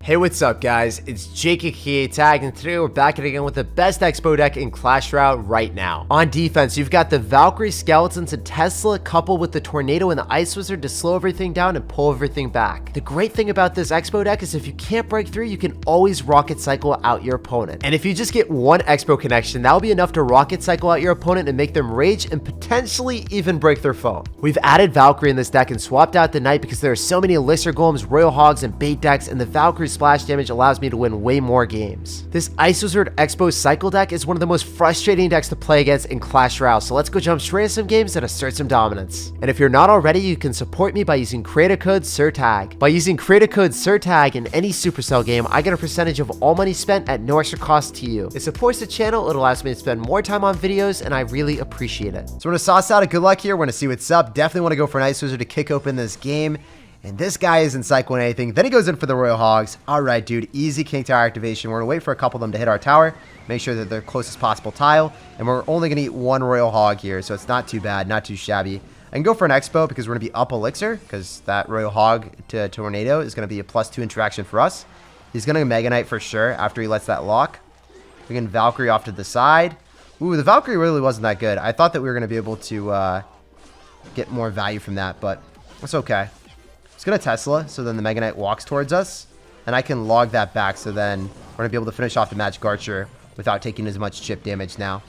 Hey, what's up guys? It's Jake aka Tag, and today we're back again with the best Xbow deck in Clash Royale right now. On defense, you've got the Valkyrie, Skeletons, and Tesla coupled with the Tornado and the Ice Wizard to slow everything down and pull everything back. The great thing about this Xbow deck is if you can't break through, you can always rocket cycle out your opponent. And if you just get one Xbow connection, that'll be enough to rocket cycle out your opponent and make them rage and potentially even break their phone. We've added Valkyrie in this deck and swapped out the Knight because there are so many elixir golems, royal hogs, and bait decks, and the Valkyrie splash damage allows me to win way more games. This Ice Wizard Xbow cycle deck is one of the most frustrating decks to play against in Clash Royale, so let's go jump straight into some games and assert some dominance. And if you're not already, you can support me by using creator code SirTag. By using creator code SirTag in any Supercell game, I get a percentage of all money spent at no extra cost to you. It supports the channel, it allows me to spend more time on videos, and I really appreciate it. So we're gonna sauce out a good luck here, we're gonna see what's up. Definitely want to go for an Ice Wizard to kick open this game. And this guy isn't cycling anything. Then he goes in for the Royal Hogs. All right, dude. Easy King Tower activation. We're going to wait for a couple of them to hit our tower. Make sure that they're closest possible tile. And we're only going to eat one Royal Hog here. So it's not too bad. Not too shabby. I can go for an Xbow because we're going to be up elixir. Because that Royal Hog to Tornado is going to be a +2 interaction for us. He's going to Mega Knight for sure after he lets that lock. We can Valkyrie off to the side. Ooh, the Valkyrie really wasn't that good. I thought that we were going to be able to get more value from that. But it's okay. It's going to Tesla, so then the Mega Knight walks towards us, and I can log that back, so then we're going to be able to finish off the Magic Archer without taking as much chip damage now.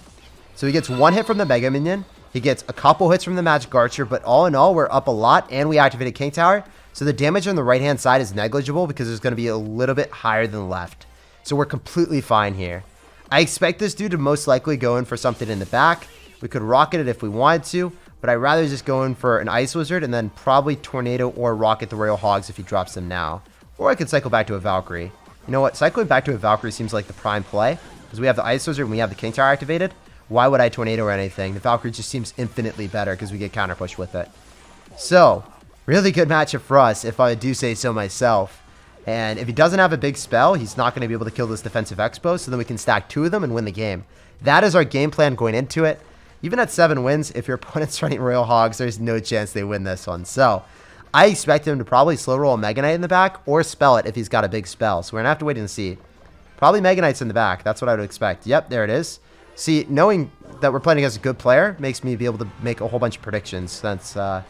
So he gets one hit from the Mega Minion, he gets a couple hits from the Magic Archer, but all in all, we're up a lot, and we activated King Tower, so the damage on the right-hand side is negligible because it's going to be a little bit higher than left. So we're completely fine here. I expect this dude to most likely go in for something in the back. We could rocket it if we wanted to, but I'd rather just go in for an Ice Wizard and then probably Tornado or rocket the Royal Hogs if he drops them now. Or I could cycle back to a Valkyrie. You know what? Cycling back to a Valkyrie seems like the prime play. Because we have the Ice Wizard and we have the King Tower activated. Why would I Tornado or anything? The Valkyrie just seems infinitely better because we get counter push with it. So, really good matchup for us if I do say so myself. And if he doesn't have a big spell, he's not going to be able to kill this defensive Xbow. So then we can stack two of them and win the game. That is our game plan going into it. Even at 7 wins, if your opponent's running Royal Hogs, there's no chance they win this one. So, I expect him to probably slow roll a Mega Knight in the back or spell it if he's got a big spell. So, we're going to have to wait and see. Probably Mega Knight's in the back. That's what I would expect. Yep, there it is. See, knowing that we're playing against a good player makes me be able to make a whole bunch of predictions since they're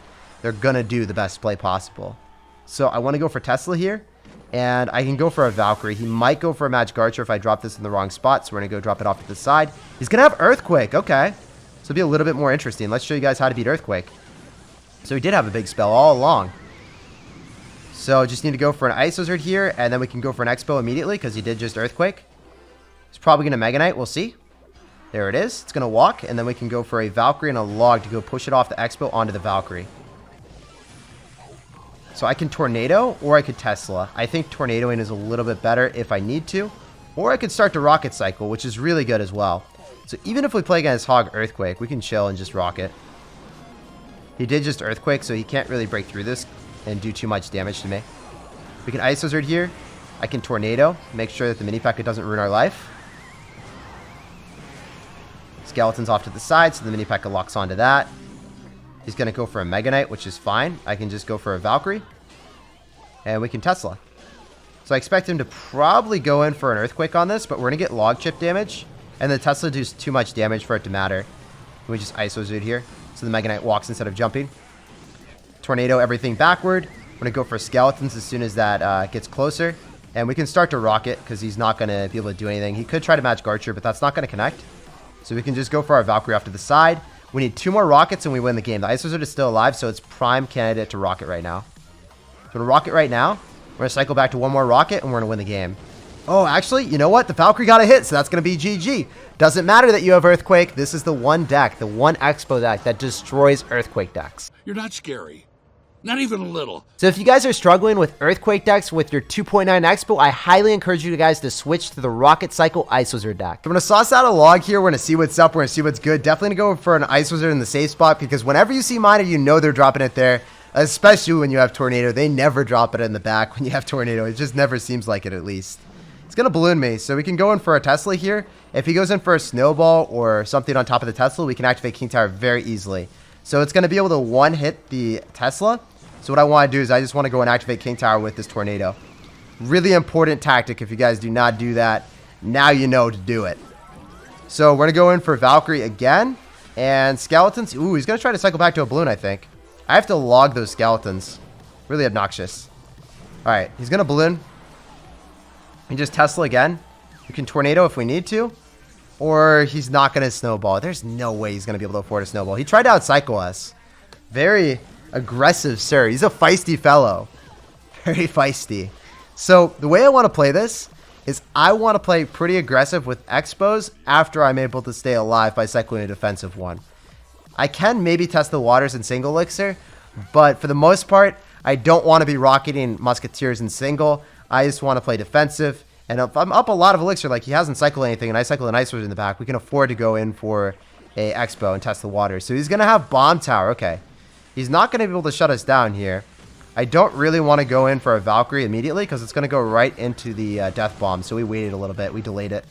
going to do the best play possible. So, I want to go for Tesla here. And I can go for a Valkyrie. He might go for a Magic Archer if I drop this in the wrong spot. So, we're going to go drop it off to the side. He's going to have Earthquake. Okay. So it'll be a little bit more interesting. Let's show you guys how to beat Earthquake. So he did have a big spell all along. So just need to go for an Ice Wizard here, and then we can go for an Xbow immediately because he did just Earthquake. He's probably going to Mega Knight. We'll see. There it is. It's going to walk, and then we can go for a Valkyrie and a log to go push it off the Xbow onto the Valkyrie. So I can Tornado, or I could Tesla. I think Tornadoing is a little bit better if I need to. Or I could start to Rocket Cycle, which is really good as well. So even if we play against Hog Earthquake, we can chill and just rocket. He did just Earthquake, so he can't really break through this and do too much damage to me. We can Ice Wizard here. I can Tornado, make sure that the mini packet doesn't ruin our life. Skeleton's off to the side, so the mini packet locks onto that. He's going to go for a Mega Knight, which is fine. I can just go for a Valkyrie. And we can Tesla. So I expect him to probably go in for an Earthquake on this, but we're going to get log chip damage. And the Tesla does too much damage for it to matter. We just Ice Wizard here. So the Mega Knight walks instead of jumping. Tornado everything backward. We're going to go for Skeletons as soon as that gets closer. And we can start to rocket because he's not going to be able to do anything. He could try to Magic Archer, but that's not going to connect. So we can just go for our Valkyrie off to the side. We need 2 more rockets and we win the game. The Ice Wizard is still alive, so it's prime candidate to rocket right now. So we're going to rocket right now. We're going to cycle back to 1 more rocket and we're going to win the game. Oh, actually, you know what? The Valkyrie got a hit, so that's going to be GG. Doesn't matter that you have Earthquake. This is the one deck, the one Xbow deck that destroys Earthquake decks. You're not scary. Not even a little. So if you guys are struggling with Earthquake decks with your 2.9 Xbow, I highly encourage you guys to switch to the Rocket Cycle Ice Wizard deck. I'm going to sauce out a log here. We're going to see what's up. We're going to see what's good. Definitely going to go for an Ice Wizard in the safe spot because whenever you see Miner, you know they're dropping it there. Especially when you have Tornado. They never drop it in the back when you have Tornado. It just never seems like it, at least. It's going to balloon me, so we can go in for a Tesla here. If he goes in for a Snowball or something on top of the Tesla, we can activate King Tower very easily. So it's going to be able to one-hit the Tesla. So what I want to do is I just want to go and activate King Tower with this Tornado. Really important tactic. If you guys do not do that, now you know to do it. So we're going to go in for Valkyrie again. And skeletons. Ooh, he's going to try to cycle back to a balloon, I think. I have to log those skeletons. Really obnoxious. Alright, he's going to balloon. We just Tesla again. We can tornado if we need to. Or he's not going to snowball. There's no way he's going to be able to afford a snowball. He tried to outcycle us. Very aggressive, sir. He's a feisty fellow. Very feisty. So the way I want to play this is I want to play pretty aggressive with Xbows after I'm able to stay alive by cycling a defensive one. I can maybe test the waters in single elixir, but for the most part, I don't want to be rocketing musketeers in single. I just want to play defensive. And if I'm up a lot of elixir, like he hasn't cycled anything, and I cycle an ice wizard in the back, we can afford to go in for a Xbow and test the waters. So he's going to have bomb tower. Okay. He's not going to be able to shut us down here. I don't really want to go in for a Valkyrie immediately because it's going to go right into the death bomb. So we waited a little bit. We delayed it.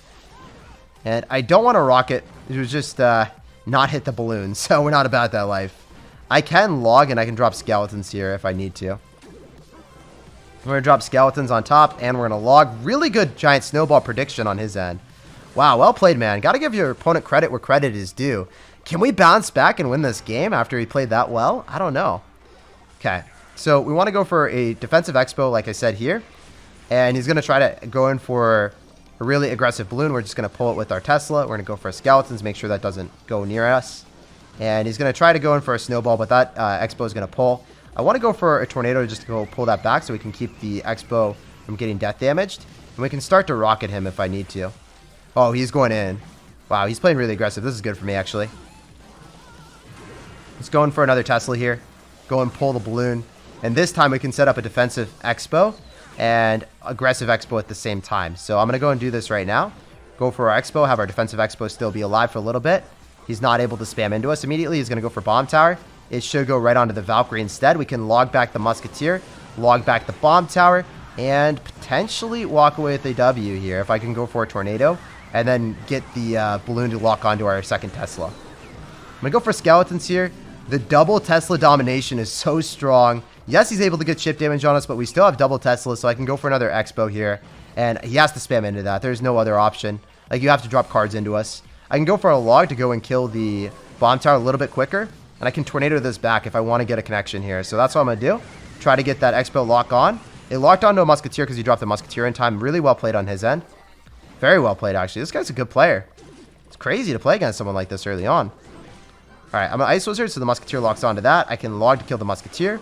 And I don't want to rocket. It was just not hit the balloon. So we're not about that life. I can log and I can drop skeletons here if I need to. We're going to drop skeletons on top and we're going to log. Really good giant snowball prediction on his end. Wow, well played, man. Got to give your opponent credit where credit is due. Can we bounce back and win this game after he played that well? I don't know. Okay. So we want to go for a defensive Xbow, like I said here. And he's going to try to go in for a really aggressive balloon. We're just going to pull it with our Tesla. We're going to go for skeletons, make sure that doesn't go near us. And he's going to try to go in for a snowball, but that Xbow is going to pull. I want to go for a tornado just to go pull that back so we can keep the Xbow from getting death damaged. And we can start to rocket him if I need to. Oh, he's going in. Wow, he's playing really aggressive. This is good for me, actually. Let's go in for another Tesla here. Go and pull the balloon. And this time we can set up a defensive Xbow and aggressive Xbow at the same time. So I'm going to go and do this right now. Go for our Xbow, have our defensive Xbow still be alive for a little bit. He's not able to spam into us immediately. He's going to go for bomb tower. It should go right onto the Valkyrie instead. We can log back the musketeer, log back the bomb tower, and potentially walk away with a W here if I can go for a tornado and then get the balloon to lock onto our second Tesla. I'm going to go for skeletons here. The double Tesla domination is so strong. Yes, he's able to get chip damage on us, but we still have double Tesla, so I can go for another Xbow here. And he has to spam into that. There's no other option. Like, you have to drop cards into us. I can go for a log to go and kill the bomb tower a little bit quicker. And I can tornado this back if I want to get a connection here. So that's what I'm going to do. Try to get that Xbow lock on. It locked onto a musketeer because he dropped the musketeer in time. Really well played on his end. Very well played, actually. This guy's a good player. It's crazy to play against someone like this early on. Alright, I'm an Ice Wizard, so the Musketeer locks onto that. I can log to kill the Musketeer.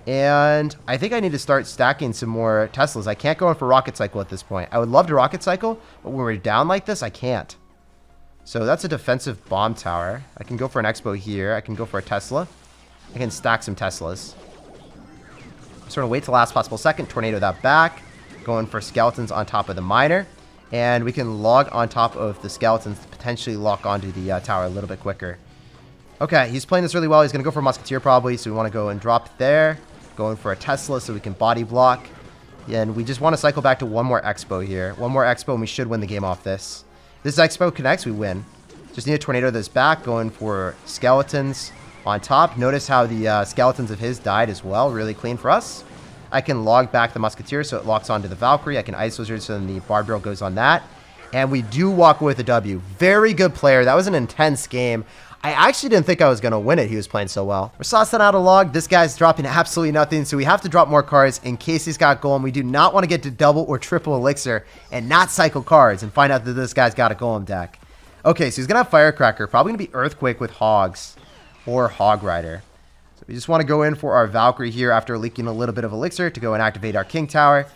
And I think I need to start stacking some more Teslas. I can't go in for Rocket Cycle at this point. I would love to Rocket Cycle, but when we're down like this, I can't. So that's a defensive bomb tower. I can go for an Xbow here. I can go for a Tesla. I can stack some Teslas. I'm sort of wait till last possible second. Tornado that back. Going for skeletons on top of the miner. And we can log on top of the skeletons to potentially lock onto the tower a little bit quicker. Okay, he's playing this really well. He's going to go for a Musketeer probably, so we want to go and drop it there. Going for a Tesla so we can body block. And we just want to cycle back to one more Xbow here. One more Xbow and we should win the game off this. This Xbow connects, we win. Just need a tornado this back. Going for skeletons on top. Notice how the skeletons of his died as well. Really clean for us. I can log back the Musketeer so it locks onto the Valkyrie. I can Ice Wizard so then the Barbed Drill goes on that. And we do walk away with a W. Very good player. That was an intense game. I actually didn't think I was going to win it. He was playing so well. We're saucing out a log. This guy's dropping absolutely nothing, so we have to drop more cards in case he's got golem. We do not want to get to double or triple elixir and not cycle cards and find out that this guy's got a golem deck. Okay, so he's going to have Firecracker. Probably going to be Earthquake with hogs or Hog Rider. So we just want to go in for our Valkyrie here after leaking a little bit of elixir to go and activate our King Tower.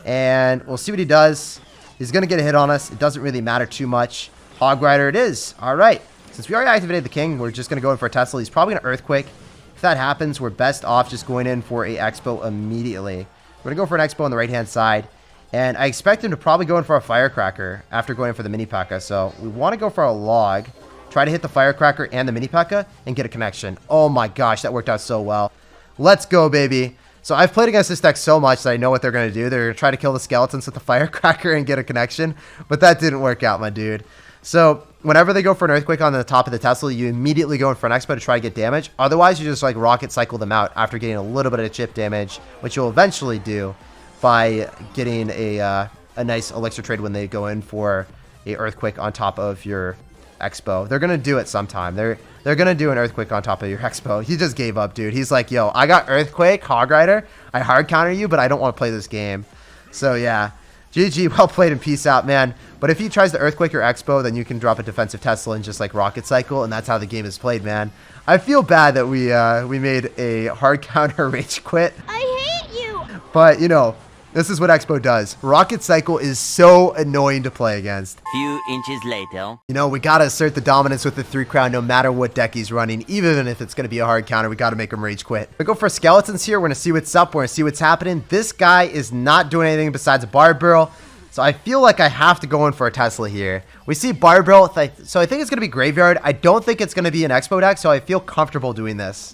And we'll see what he does. He's going to get a hit on us. It doesn't really matter too much. Hog Rider it is. All right. Since we already activated the king, we're just going to go in for a Tesla. He's probably going to Earthquake. If that happens, we're best off just going in for a Xbow immediately. We're going to go for an Xbow on the right-hand side. And I expect him to probably go in for a Firecracker after going in for the Mini P.E.K.K.A. So we want to go for a log. Try to hit the Firecracker and the Mini P.E.K.K.A. and get a connection. Oh my gosh, that worked out so well. Let's go, baby. So I've played against this deck so much that I know what they're going to do. They're going to try to kill the skeletons with the Firecracker and get a connection. But that didn't work out, my dude. So whenever they go for an Earthquake on the top of the Tesla, you immediately go in for an Xbow to try to get damage. Otherwise, you just like rocket cycle them out after getting a little bit of chip damage, which you'll eventually do. by getting a nice elixir trade when they go in for a earthquake on top of your Xbow. They're gonna do it sometime. They're gonna do an earthquake on top of your Xbow. He just gave up, dude. He's like, yo, I got earthquake, hog rider. I hard counter you, but I don't want to play this game. So yeah, GG, well played and peace out, man. But if he tries to earthquake your Xbow, then you can drop a defensive Tesla and just like rocket cycle, and that's how the game is played, man. I feel bad that we made a hard counter rage quit. I hate you! But, you know, this is what Xbow does. Rocket Cycle is so annoying to play against. Few inches later. You know, we gotta assert the dominance with the 3 crown no matter what deck he's running. Even if it's gonna be a hard counter, we gotta make him rage quit. We go for skeletons here. We're gonna see what's up. We're gonna see what's happening. This guy is not doing anything besides a barb barrel. So I feel like I have to go in for a Tesla here. We see barb barrel, so I think it's gonna be graveyard. I don't think it's gonna be an Xbow deck, so I feel comfortable doing this.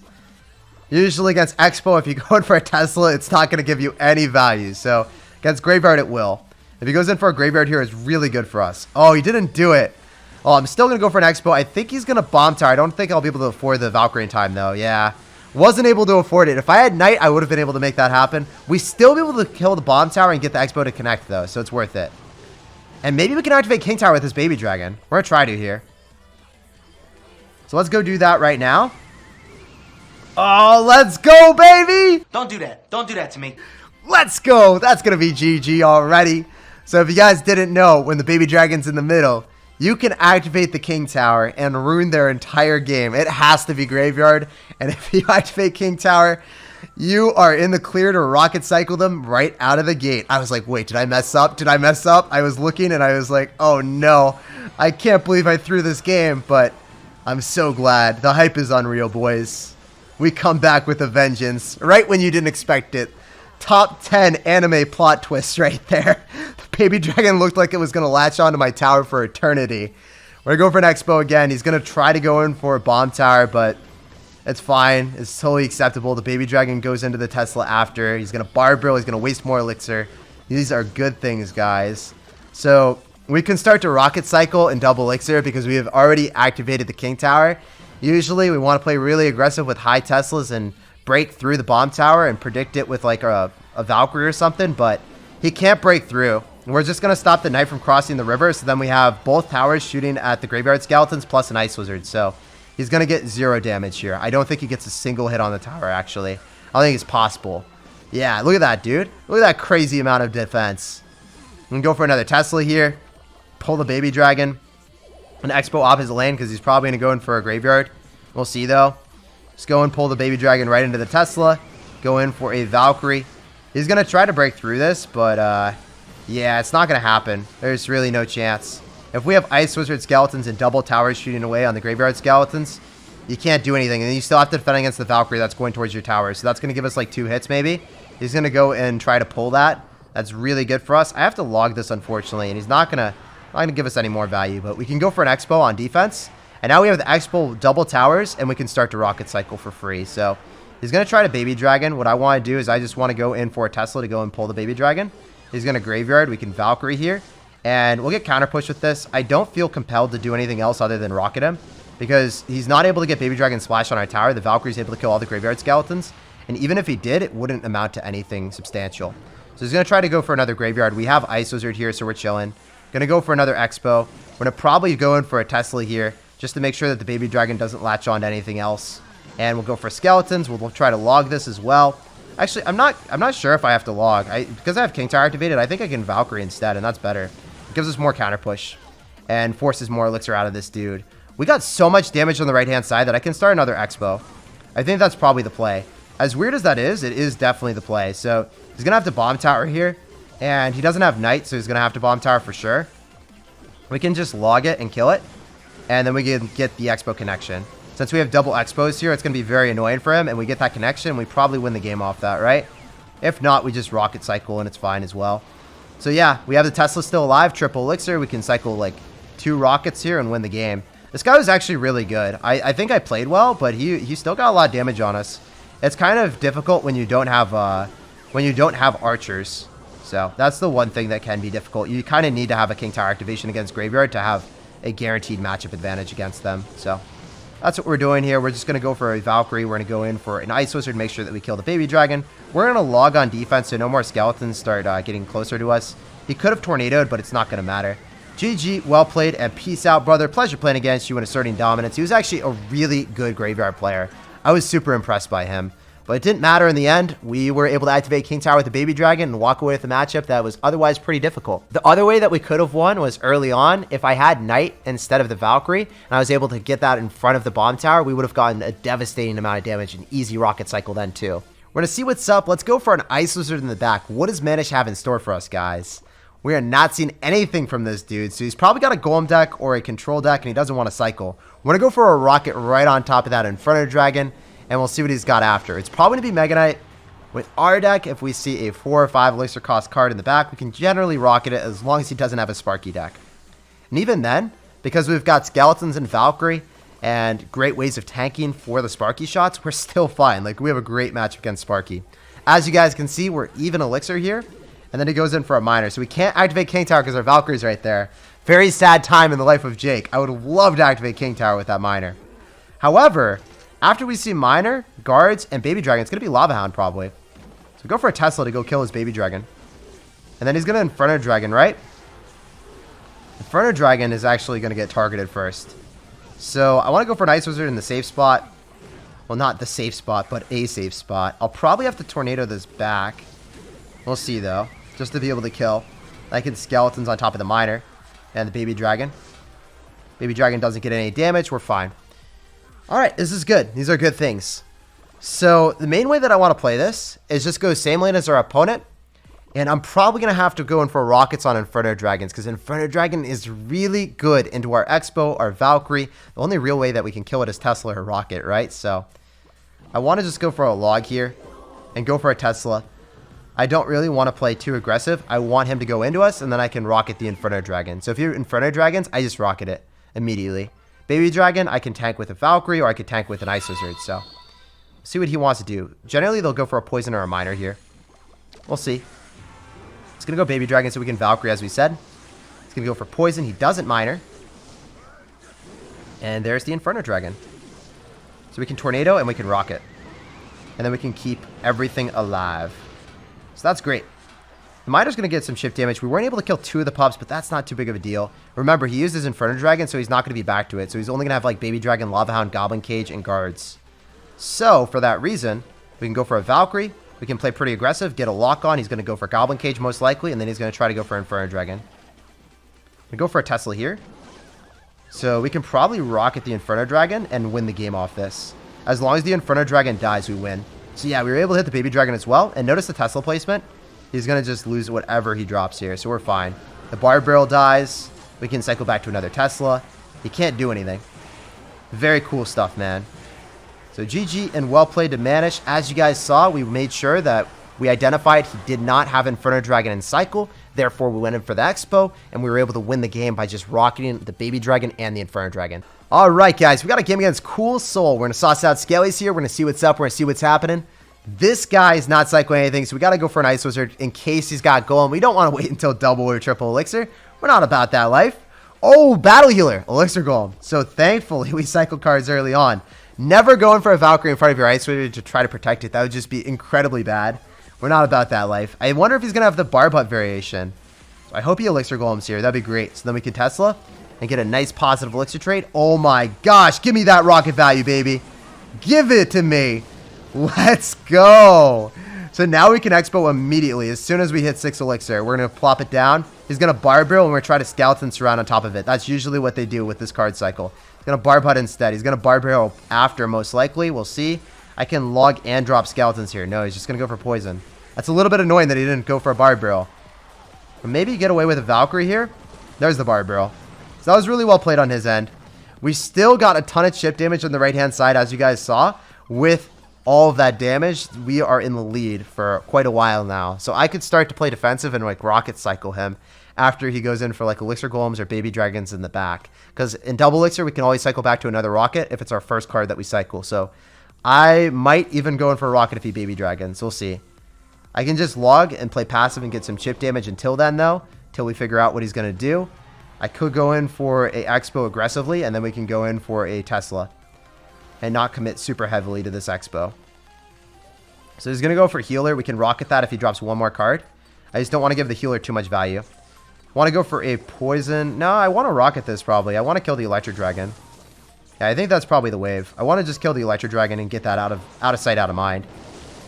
Usually against Xbow, if you go in for a Tesla, it's not going to give you any value. So against Graveyard, it will. If he goes in for a Graveyard here, it's really good for us. Oh, he didn't do it. Oh, I'm still going to go for an Xbow. I think he's going to Bomb Tower. I don't think I'll be able to afford the Valkyrie in time, though. Yeah. Wasn't able to afford it. If I had Knight, I would have been able to make that happen. We still be able to kill the Bomb Tower and get the Xbow to connect, though. So it's worth it. And maybe we can activate King Tower with this Baby Dragon. We're going to try to here. So let's go do that right now. Oh, let's go, baby! Don't do that. Don't do that to me. Let's go! That's going to be GG already. So if you guys didn't know, when the Baby Dragon's in the middle, you can activate the King Tower and ruin their entire game. It has to be graveyard. And if you activate King Tower, you are in the clear to rocket cycle them right out of the gate. I was like, wait, did I mess up? Did I mess up? I was looking and I was like, oh no. I can't believe I threw this game, but I'm so glad. The hype is unreal, boys. We come back with a vengeance, right when you didn't expect it. Top 10 anime plot twist right there. The Baby Dragon looked like it was going to latch onto my tower for eternity. We're going to go for an Xbow again. He's going to try to go in for a Bomb Tower, but it's fine. It's totally acceptable. The Baby Dragon goes into the Tesla after. He's going to Barb Barrel. He's going to waste more elixir. These are good things, guys. So we can start to rocket cycle and double elixir because we have already activated the King Tower. Usually we want to play really aggressive with high Teslas and break through the Bomb Tower and predict it with like a Valkyrie or something, but he can't break through. We're just going to stop the Knight from crossing the river, so then we have both towers shooting at the Graveyard Skeletons plus an Ice Wizard, so he's going to get 0 damage here. I don't think he gets a single hit on the tower, actually. I don't think it's possible. Yeah, look at that, dude. Look at that crazy amount of defense. We can go for another Tesla here, pull the Baby Dragon. An Xbow opposite lane because he's probably going to go in for a graveyard. We'll see, though. Just go and pull the Baby Dragon right into the Tesla. Go in for a Valkyrie. He's going to try to break through this, but yeah, it's not going to happen. There's really no chance. If we have Ice Wizard Skeletons and double towers shooting away on the Graveyard Skeletons, you can't do anything. And you still have to defend against the Valkyrie that's going towards your tower. So that's going to give us like 2 hits maybe. He's going to go and try to pull that. That's really good for us. I have to log this, unfortunately, and he's not going to give us any more value, but we can go for an Xbow on defense. And now we have the Xbow double towers, and we can start to rocket cycle for free. So he's going to try to Baby Dragon. What I want to do is I just want to go in for a Tesla to go and pull the Baby Dragon. He's going to Graveyard. We can Valkyrie here, and we'll get counter push with this. I don't feel compelled to do anything else other than rocket him because he's not able to get Baby Dragon splash on our tower. The Valkyrie's able to kill all the Graveyard Skeletons, and even if he did, it wouldn't amount to anything substantial. So he's going to try to go for another Graveyard. We have Ice Wizard here, so we're chilling. Gonna go for another Xbow. We're gonna probably go in for a Tesla here just to make sure that the Baby Dragon doesn't latch on to anything else. And we'll go for skeletons. We'll try to log this as well. Actually, I'm not sure if I have to log. Because I have King Tower activated, I think I can Valkyrie instead, and that's better. It gives us more counter push and forces more elixir out of this dude. We got so much damage on the right-hand side that I can start another Xbow. I think that's probably the play. As weird as that is, it is definitely the play. So he's gonna have to Bomb Tower here. And he doesn't have Knight, so he's going to have to Bomb Tower for sure. We can just log it and kill it. And then we can get the Xbow connection. Since we have double Xbows here, it's going to be very annoying for him. And we get that connection, we probably win the game off that, right? If not, we just rocket cycle and it's fine as well. So yeah, we have the Tesla still alive, triple elixir. We can cycle like 2 rockets here and win the game. This guy was actually really good. I think I played well, but he still got a lot of damage on us. It's kind of difficult when you don't have archers. So that's the one thing that can be difficult. You kind of need to have a King Tower activation against Graveyard to have a guaranteed matchup advantage against them. So That's what we're doing here. We're just going to go for a Valkyrie. We're going to go in for an Ice Wizard to make sure that we kill the baby dragon. We're going to log on defense so no more skeletons start getting closer to us. He could have tornadoed, but it's not going to matter. GG, well played, and peace out, brother. Pleasure playing against you and asserting dominance. He was actually a really good graveyard player. I was super impressed by him. But it didn't matter in the end. We were able to activate King Tower with the baby dragon and walk away with a matchup that was otherwise pretty difficult. The other way that we could have won was early on. If I had Knight instead of the Valkyrie, and I was able to get that in front of the bomb tower, we would have gotten a devastating amount of damage and easy rocket cycle then too. We're going to see what's up. Let's go for an Ice Wizard in the back. What does Manish have in store for us, guys? We are not seeing anything from this dude. So he's probably got a Golem deck or a Control deck, and he doesn't want to cycle. We're going to go for a Rocket right on top of that Inferno Dragon, and we'll see what he's got after. It's probably going to be Mega Knight. With our deck, if we see a 4 or 5 elixir cost card in the back, we can generally rocket it as long as he doesn't have a Sparky deck. And even then, because we've got Skeletons and Valkyrie and great ways of tanking for the Sparky shots, we're still fine. Like, we have a great match against Sparky. As you guys can see, we're even elixir here. And then he goes in for a miner. So we can't activate King Tower because our Valkyrie's right there. Very sad time in the life of Jake. I would have loved to activate King Tower with that miner. However, after we see miner, guards, and baby dragon, it's going to be Lava Hound probably. So go for a Tesla to go kill his baby dragon. And then he's going to Inferno Dragon, right? Inferno Dragon is actually going to get targeted first. So I want to go for an Ice Wizard in the safe spot. Well, not the safe spot, but a safe spot. I'll probably have to tornado this back. We'll see, though. Just to be able to kill. Like in skeletons on top of the miner. And the baby dragon. Baby dragon doesn't get any damage. We're fine. Alright, this is good. These are good things. So the main way that I want to play this is just go same lane as our opponent. And I'm probably going to have to go in for rockets on Inferno Dragons, because Inferno Dragon is really good into our Xbow, our Valkyrie. The only real way that we can kill it is Tesla or rocket, right? So I want to just go for a log here and go for a Tesla. I don't really want to play too aggressive. I want him to go into us, and then I can rocket the Inferno Dragon. So if you're Inferno Dragons, I just rocket it immediately. Baby Dragon, I can tank with a Valkyrie, or I could tank with an Ice Wizard. So see what he wants to do. Generally, they'll go for a poison or a miner here. We'll see. It's going to go Baby Dragon so we can Valkyrie, as we said. It's going to go for poison. He doesn't miner. And there's the Inferno Dragon. So we can Tornado and we can Rocket. And then we can keep everything alive. So that's great. The miner's going to get some chip damage. We weren't able to kill 2 of the pups, but that's not too big of a deal. Remember, he used his Inferno Dragon, so he's not going to be back to it. So he's only going to have like Baby Dragon, Lava Hound, Goblin Cage, and guards. So for that reason, we can go for a Valkyrie. We can play pretty aggressive, get a lock on. He's going to go for Goblin Cage most likely, and then he's going to try to go for Inferno Dragon. We go for a Tesla here. So we can probably rocket the Inferno Dragon and win the game off this. As long as the Inferno Dragon dies, we win. So yeah, we were able to hit the Baby Dragon as well. And notice the Tesla placement. He's going to just lose whatever he drops here, so we're fine. The Barb Barrel dies. We can cycle back to another Tesla. He can't do anything. Very cool stuff, man. So GG and well played to Manish. As you guys saw, we made sure that we identified he did not have Inferno Dragon in cycle. Therefore, we went in for the Expo, and we were able to win the game by just rocketing the Baby Dragon and the Inferno Dragon. All right, guys, we got a game against Cool Soul. We're going to sauce out Skellies here. We're going to see what's up. We're going to see what's happening. This guy is not cycling anything, so we got to go for an Ice Wizard in case he's got Golem. We don't want to wait until double or triple Elixir. We're not about that life. Oh, Battle Healer, Elixir Golem. So thankfully, we cycled cards early on. Never going for a Valkyrie in front of your Ice Wizard to try to protect it. That would just be incredibly bad. We're not about that life. I wonder if he's going to have the Barb Hut variation. So I hope he Elixir Golems here. That'd be great. So then we can Tesla and get a nice positive Elixir trade. Oh my gosh. Give me that rocket value, baby. Give it to me. Let's go. So now we can Expo immediately. As soon as we hit 6 Elixir, we're going to plop it down. He's going to Barb Barrel, and we're going to try to Skeleton Surround on top of it. That's usually what they do with this card cycle. He's going to Barb Hut instead. He's going to Barb Barrel after, most likely. We'll see. I can log and drop Skeletons here. No, he's just going to go for Poison. That's a little bit annoying that he didn't go for a Barb Barrel. But maybe get away with a Valkyrie here. There's the Barb Barrel. So that was really well played on his end. We still got a ton of chip damage on the right-hand side, as you guys saw. With all of that damage, we are in the lead for quite a while now. So I could start to play defensive and like rocket cycle him after he goes in for like Elixir Golems or Baby Dragons in the back. Because in double Elixir, we can always cycle back to another rocket if it's our first card that we cycle. So I might even go in for a rocket if he Baby Dragons. We'll see. I can just log and play passive and get some chip damage until then, though. Till we figure out what he's going to do. I could go in for a Expo aggressively, and then we can go in for a Tesla. and not commit super heavily to this Xbow. So he's going to go for healer. We can rocket that if he drops one more card. I just don't want to give the healer too much value. Want to go for a poison. No, I want to rocket this probably. I want to kill the Electro Dragon. Yeah, I think that's probably the wave. I want to just kill the Electro Dragon and get that out of sight, out of mind.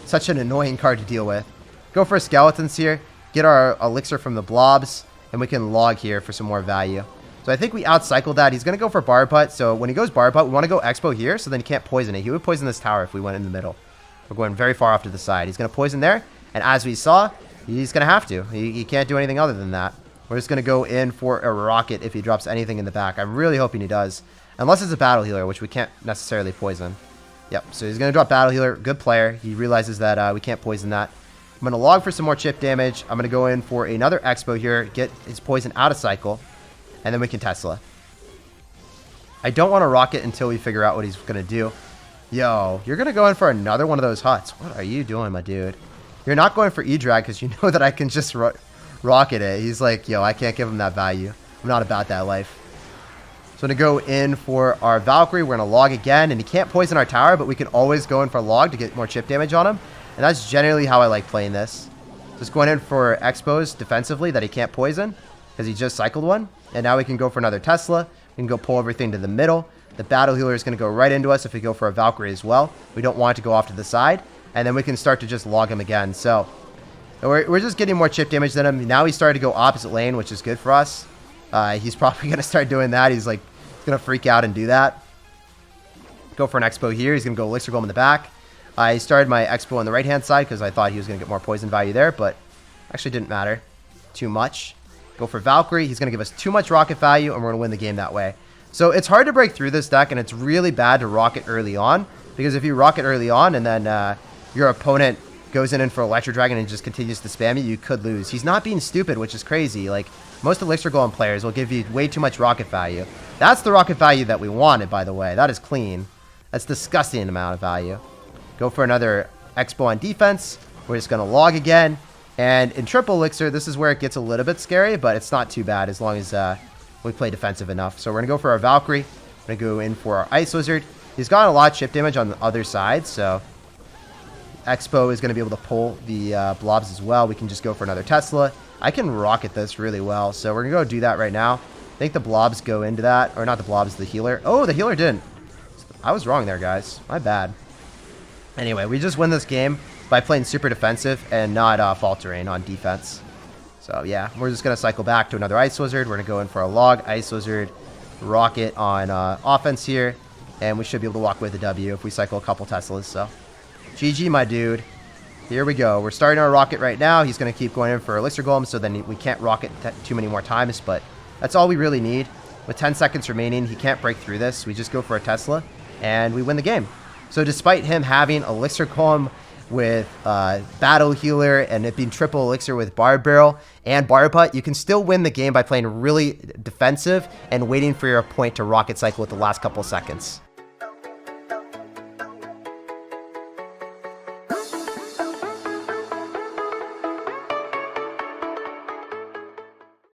Such an annoying card to deal with. Go for skeletons here. Get our elixir from the blobs. And we can log here for some more value. So I think we outcycled that. He's going to go for Bar Butt. So when he goes Bar Butt, we want to go Xbow here. So then he can't poison it. He would poison this tower if we went in the middle. We're going very far off to the side. He's going to poison there. And as we saw, he's going to have to. He can't do anything other than that. We're just going to go in for a rocket if he drops anything in the back. I'm really hoping he does. Unless it's a battle healer, which we can't necessarily poison. Yep, so he's going to drop battle healer. Good player. He realizes that we can't poison that. I'm going to log for some more chip damage. I'm going to go in for another Xbow here. Get his poison out of cycle. And then we can Tesla. I don't want to rocket until we figure out what he's going to do. Yo, you're going to go in for another one of those huts. What are you doing, my dude? You're not going for E-Drag because you know that I can just rocket it. He's like, yo, I can't give him that value. I'm not about that life. So I'm going to go in for our Valkyrie. We're going to log again. And he can't poison our tower, but we can always go in for log to get more chip damage on him. And that's generally how I like playing this. Just going in for Xbows defensively that he can't poison because he just cycled one. And now we can go for another Tesla. We can go pull everything to the middle. The battle healer is going to go right into us if we go for a Valkyrie as well. We don't want it to go off to the side. And then we can start to just log him again. So we're just getting more chip damage than him. Now he's starting to go opposite lane, which is good for us. He's probably going to start doing that. He's like going to freak out and do that. Go for an Xbow here. He's going to go elixir golem in the back. I started my Xbow on the right-hand side because I thought he was going to get more poison value there, but actually didn't matter too much. Go for Valkyrie. He's going to give us too much rocket value, and we're going to win the game that way. So it's hard to break through this deck, and it's really bad to rocket early on, because if you rocket early on and then your opponent goes in for Electro Dragon and just continues to spam you could lose. He's not being stupid, which is crazy. Like, most Elixir Golem players will give you way too much rocket value. That's the rocket value that we wanted, by the way. That is clean. That's disgusting amount of value. Go for another Xbow on defense. We're just going to log again. And in triple elixir, this is where it gets a little bit scary, but it's not too bad as long as we play defensive enough. So we're going to go for our Valkyrie. We're going to go in for our Ice Wizard. He's got a lot of chip damage on the other side, so Xbow is going to be able to pull the blobs as well. We can just go for another Tesla. I can rocket this really well, so we're going to go do that right now. I think the blobs go into that, or not the blobs, the healer. Oh, the healer didn't. I was wrong there, guys. My bad. Anyway, we just win this game by playing super defensive and not faltering on defense. So yeah, we're just going to cycle back to another Ice Wizard. We're going to go in for a log, Ice Wizard, rocket on offense here. And we should be able to walk with a W if we cycle a couple Teslas. So GG, my dude. Here we go. We're starting our rocket right now. He's going to keep going in for Elixir Golem, so then we can't rocket too many more times. But that's all we really need. With 10 seconds remaining, he can't break through this. We just go for a Tesla, and we win the game. So despite him having Elixir Golem with Battle Healer and it being triple Elixir with Bar Barrel and Bar Butt, you can still win the game by playing really defensive and waiting for your opponent to rocket cycle with the last couple seconds.